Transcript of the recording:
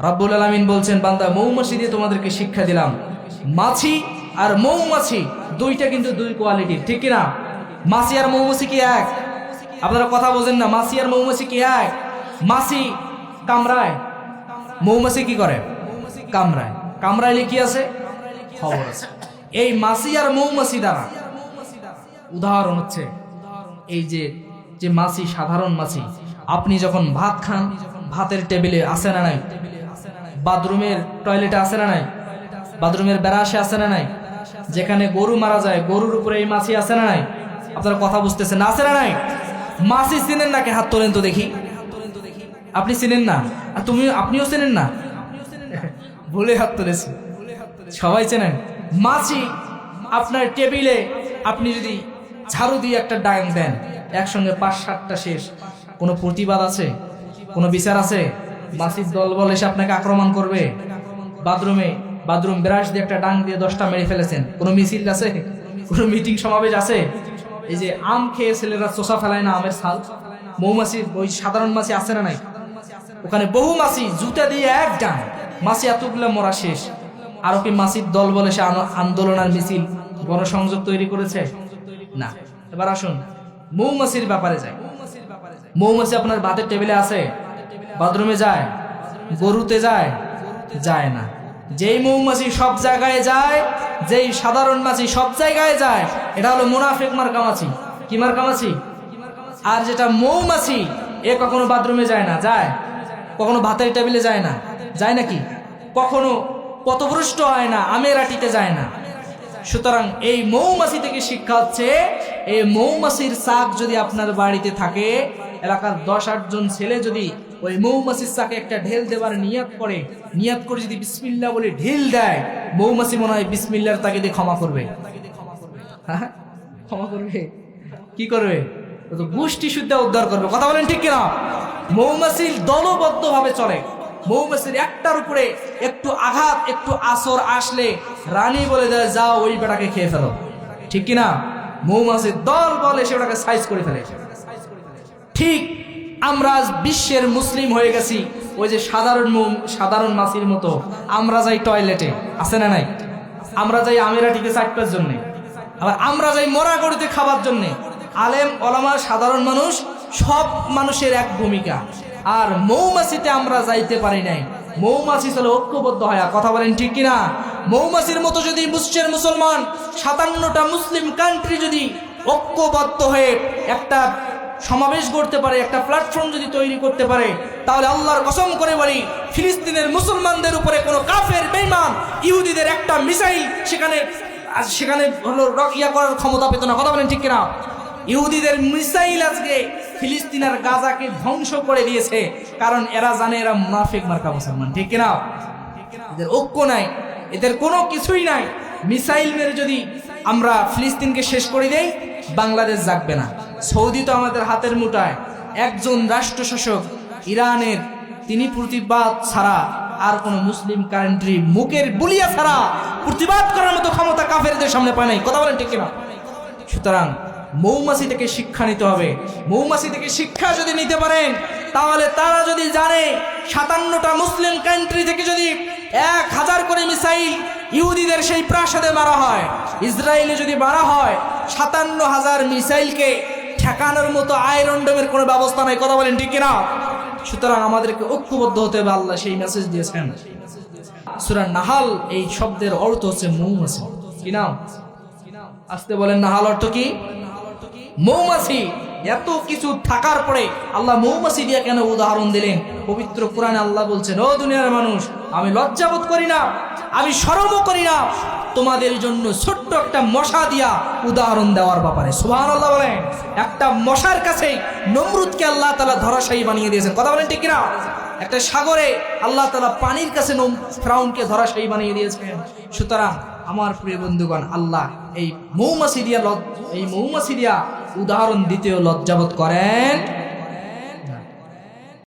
রব্বুল আলামিন বলছেন, বান্দা মৌমাছি দিয়ে তোমাদেরকে শিক্ষা দিলাম। মাছি আর মৌমাছি দুইটা কিন্তু দুই কোয়ালিটির, ঠিক কিনা? মাছি আর মৌমাছি কি এক? আপনারা কথা বোঝেন না। মাছি আর মৌমাছি কি এক? মাছি কামড়ায়, মৌমাছি কি করে? কামড়ায়। কামড়াইলে কি আছে? খবর আছে। এই মাছি আর মৌমাছি দ্বারা উদাহরণ হচ্ছে এই যে মাছি, সাধারণ মাছি। আপনি যখন ভাত খান, ভাতের টেবিলে আছে না নাই? বাথরুমের টয়লেটে আছে না নাই? বাথরুমের বেড়াসে আছে না নাই? যেখানে গরু মারা যায়, গরুর উপরে এই মাছি আছে না নাই? আপনারা কথা বুঝতেছেন না? আছে না নাই? মাছি চিনেন নাকি? হাত তোলেন তো দেখি। আপনি চিনেন না? আর আপনিও চেনেন না? ভুলে হাত তুলেছি। সবাই চেনেন মাছি। আপনার টেবিলে আপনি যদি ঝাড়ু দিয়ে একটা ডাং দেন, একসঙ্গে ৫-৭টা শেষ। কোনো প্রতিবাদ আছে? কোনো বিচার আছে? মাছির দলবল এসে আপনাকে আক্রমণ করবে? বাথরুম ব্রাশ দিয়ে একটা ডাং দিয়ে 10টা মেরে ফেলেছেন, কোনো মিছিল আছে? কোনো মিটিং সমাবেশ আছে? এই যে আম খেয়ে ছেলেরা চোষা ফেলায় না, আমের ছাল, মৌমাছি, ওই সাধারণ মাছি আছে না নাই? ওখানে বহু মাছি, জুতা দিয়ে এক ডাং, মাছি এতগুলো মরা শেষ। আরো কি মাছির দল বলে সে আন্দোলন আর মিছিল, গণসংযোগ তৈরি করেছে? না। এবার আসুন মৌমাছির ব্যাপারে যাই। মৌমাছি আপনার ভাতের টেবিলে আছে, বাথরুমে যায়, গরুতে যায়? যায় না। যেই মৌমাছি সব জায়গায় যায়, যেই সাধারণ মাছি সব জায়গায় যায়, এটা হলো মুনাফিক মার্কা মাছি। কি মার্কা মাছি? আর যেটা মৌমাছি, এ কখনো বাথরুমে যায় না? যায়? কখনো ভাতের টেবিলে যায় না? যায় নাকি? কখনো পথভ্রষ্ট হয় না, আমের আটিতে যায় না। সুতরাং এই মৌমাছি থেকে শিক্ষা হচ্ছে, এই মৌমাছির চাক যদি আপনার বাড়িতে থাকে, এলাকার 10-8 জন ছেলে যদি ওই মৌমাছির চাকে একটা ঢেল দেবার নিয়াত করে যদি বিসমিল্লাহ বলে ঢিল দেয়, মৌমাছি মনে হয় বিসমিল্লাহর তাকে দিয়ে ক্ষমা করবে। হ্যাঁ, ক্ষমা করবে। কি করবে? তো গোষ্ঠী শুদ্ধ উদ্ধার করবে। কথা বলেন ঠিক কিনা? মৌমাছির দলবদ্ধ ভাবে চলে। মৌমাছির একটার উপরে একটু আঘাত, একটু আসর আসলে রানী বলে দেয়, যাও ওই বেটাকে খেয়ে ফেলো, ঠিক কিনা? মৌমাছির দল বলে সে ওটাকে সাইজ করে ফেলে। ঠিক আমরা বিশ্বের মুসলিম হয়ে গেছি ওই যে সাধারণ মাছির মতো। আমরা যাই টয়লেটে, আছে না নাই? আমরা যাই আমেরাটিকে চাটবার জন্যে, আবার আমরা যাই মরা গড়িতে খাবার জন্যে। আলেম ওলামা সাধারণ মানুষ সব মানুষের এক ভূমিকা। আর মৌমাছিতে আমরা যাইতে পারি নাই। মৌমাছি চলে ঐক্যবদ্ধ হয়। কথা বলেন ঠিক কিনা? মৌমাছির মতো যদি বিশ্বের মুসলমান 57টা মুসলিম কান্ট্রি যদি ঐক্যবদ্ধ হয়ে একটা সমাবেশ করতে পারে, একটা প্ল্যাটফর্ম যদি তৈরি করতে পারে, তাহলে আল্লাহর কসম করে বলি, ফিলিস্তিনের মুসলমানদের উপরে কোনো কাফের বেঈমান ইহুদিদের একটা মিসাইল সেখানে হলো ইয়া করার ক্ষমতা পেত না। কথা বলেন ঠিক কিনা? ইহুদিদের মিসাইল আজকে ফিলিস্তিন আর গাজাকে ধ্বংস করে দিয়েছে, কারণ এরা জানে এরা মুনাফিক মার্কা মুসলমান, ঠিক কিনা? এদের ঐক্য নাই, এদের কোনো কিছুই নাই। মিসাইল মেরে যদি আমরা ফিলিস্তিনকে শেষ করে দেই, বাংলাদেশ জাগবে না। সৌদি তো আমাদের হাতের মুঠায়। একজন রাষ্ট্রশাসক ইরানের, তিনি প্রতিবাদ ছাড়া আর কোন মুসলিম কান্ট্রি মুখের বুলিয়া ছাড়া প্রতিবাদ করার মতো ক্ষমতা কাফেরদের সামনে পায় নাই। কথা বলেন ঠিক কিনা? সুতরাং মৌমাছি থেকে শিক্ষা নিতে হবে। মৌমাছি থেকে শিক্ষা যদি নিতে পারেন, তাহলে তারা যদি জানে 57টা মুসলিম কান্ট্রি থেকে যদি 1000 করে মিসাইল ইহুদিদের সেই প্রাসাদে মারা হয়, ইসরায়েলে যদি মারা হয়, 57,000 মিসাইলকে ঠেকানোর মতো আয়রন ডোমের কোনো ব্যবস্থা নাই। কথা বলেন ঠিক কিনা? সুতরাং আমাদেরকে ঐক্যবদ্ধ হতে হবে। আল্লাহ সেই মেসেজ দিয়েছেন। সূরা নাহাল, এই শব্দের অর্থ হচ্ছে মৌমাছি। কি নাম? আসতে বলেন, নাহাল অর্থ কি? মৌমাছি। এত কিছু থাকার পরে আল্লাহ মৌমাছি দিয়ে কেন উদাহরণ দিলেন? পবিত্র কোরআনে আল্লাহ বলছেন, ও দুনিয়ার মানুষ, আমি লজ্জাবোধ করি না, আমি শরমও করি না তোমাদের জন্য ছোট্ট একটা মশা দিয়া উদাহরণ দেওয়ার ব্যাপারে। সুবহানাল্লাহ বলেন। একটা মশার কাছে নমরুদকে আল্লাহ তাআলা ধরাশায়ী বানিয়ে দিয়েছেন। কথা বলেন ঠিক কিনা? একটা সাগরে আল্লাহ তাআলা পানির কাছে ফিরআউনকে ধরাশায়ী বানিয়ে দিয়েছেন। সুতরাং আমার প্রিয় বন্ধুগণ, আল্লাহ এই মৌমাছি দিয়া উদাহরণ দিতেও লজ্জাবোধ করেন